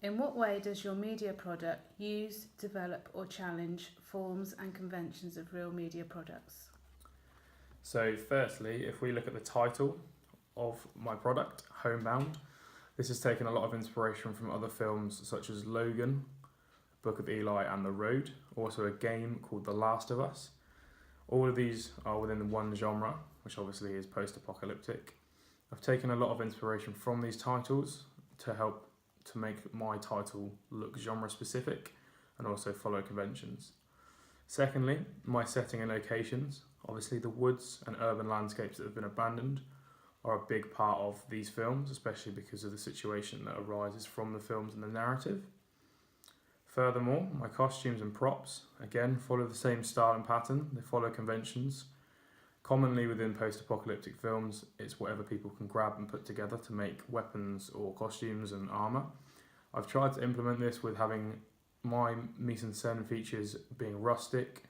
In what way does your media product use, develop or challenge forms and conventions of real media products? So firstly, if we look at the title of my product, Homebound, this has taken a lot of inspiration from other films such as Logan, Book of Eli and The Road, also a game called The Last of Us. All of these are within one genre, which obviously is post-apocalyptic. I've taken a lot of inspiration from these titles to help to make my title look genre specific and also follow conventions. Secondly, my setting and locations. Obviously the woods and urban landscapes that have been abandoned are a big part of these films, especially because of the situation that arises from the films and the narrative. Furthermore, my costumes and props, again, follow the same style and pattern. They follow conventions. Commonly within post-apocalyptic films, it's whatever people can grab and put together to make weapons or costumes and armour. I've tried to implement this with having my mise-en-scène features being rustic,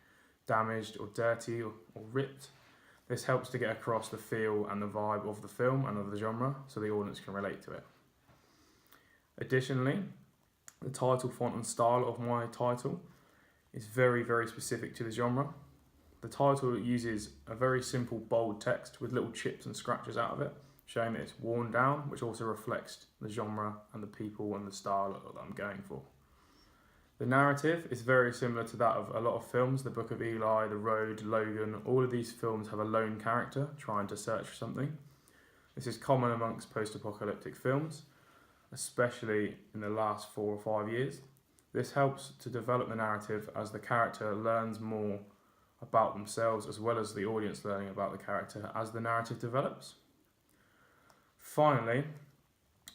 damaged or dirty or ripped. This helps to get across the feel and the vibe of the film and of the genre so the audience can relate to it. Additionally, the title font and style of my title is very, very specific to the genre. The title uses a very simple bold text with little chips and scratches out of it, showing that it's worn down, which also reflects the genre and the people and the style that I'm going for. The narrative is very similar to that of a lot of films, The Book of Eli, The Road, Logan. All of these films have a lone character trying to search for something. This is common amongst post-apocalyptic films, especially in the last 4 or 5 years. This helps to develop the narrative as the character learns more about themselves as well as the audience learning about the character as the narrative develops. Finally,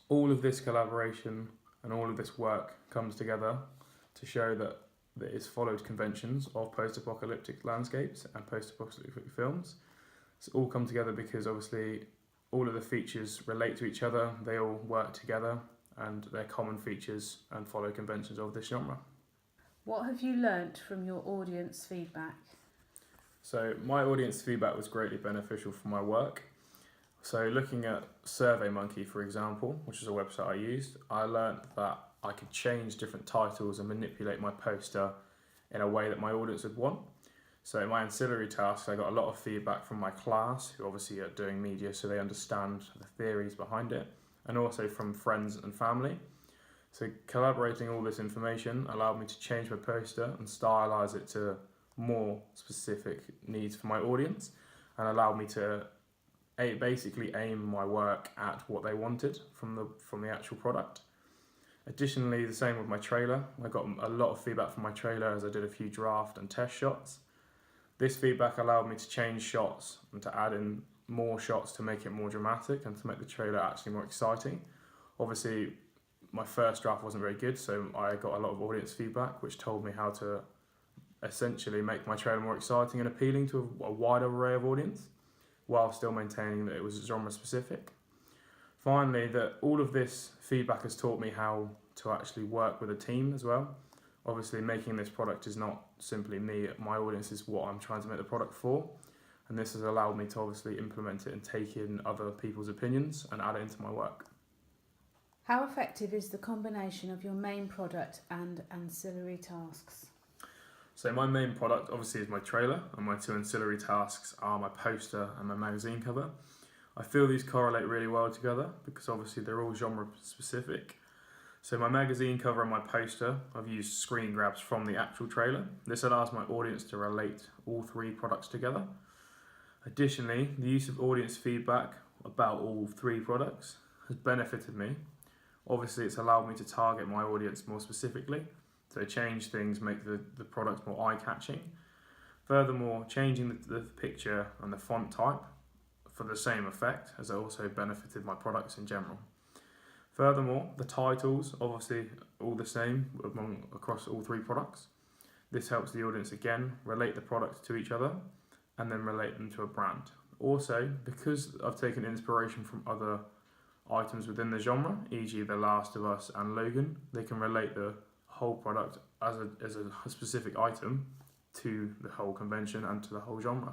all of this collaboration and all of this work comes together to show that it's followed conventions of post-apocalyptic landscapes and post-apocalyptic films. It's all come together because obviously all of the features relate to each other, they all work together and they're common features and follow conventions of this genre. What have you learnt from your audience feedback? So my audience feedback was greatly beneficial for my work. So looking at SurveyMonkey, for example, which is a website I used, I learnt that I could change different titles and manipulate my poster in a way that my audience would want. So in my ancillary tasks, I got a lot of feedback from my class, who obviously are doing media, so they understand the theories behind it, and also from friends and family. So collaborating all this information allowed me to change my poster and stylize it to more specific needs for my audience and allowed me to basically aim my work at what they wanted from the actual product. Additionally, the same with my trailer. I got a lot of feedback from my trailer as I did a few draft and test shots. This feedback allowed me to change shots and to add in more shots to make it more dramatic and to make the trailer actually more exciting. Obviously, my first draft wasn't very good, so I got a lot of audience feedback which told me how to essentially make my trailer more exciting and appealing to a wider array of audience while still maintaining that it was genre specific. Finally, that all of this feedback has taught me how to actually work with a team as well. Obviously, making this product is not simply me, my audience is what I'm trying to make the product for, and this has allowed me to obviously implement it and take in other people's opinions and add it into my work. How effective is the combination of your main product and ancillary tasks? So my main product obviously is my trailer, and my 2 ancillary tasks are my poster and my magazine cover. I feel these correlate really well together because obviously they're all genre specific. So my magazine cover and my poster, I've used screen grabs from the actual trailer. This allows my audience to relate all 3 products together. Additionally, the use of audience feedback about all 3 products has benefited me. Obviously, it's allowed me to target my audience more specifically, so change things, make the product more eye-catching. Furthermore, changing the picture and the font type for the same effect has also benefited my products in general. Furthermore, the titles, obviously all the same across all 3 products. This helps the audience again relate the products to each other and then relate them to a brand. Also, because I've taken inspiration from other items within the genre, e.g. The Last of Us and Logan, they can relate the whole product as a specific item to the whole convention and to the whole genre.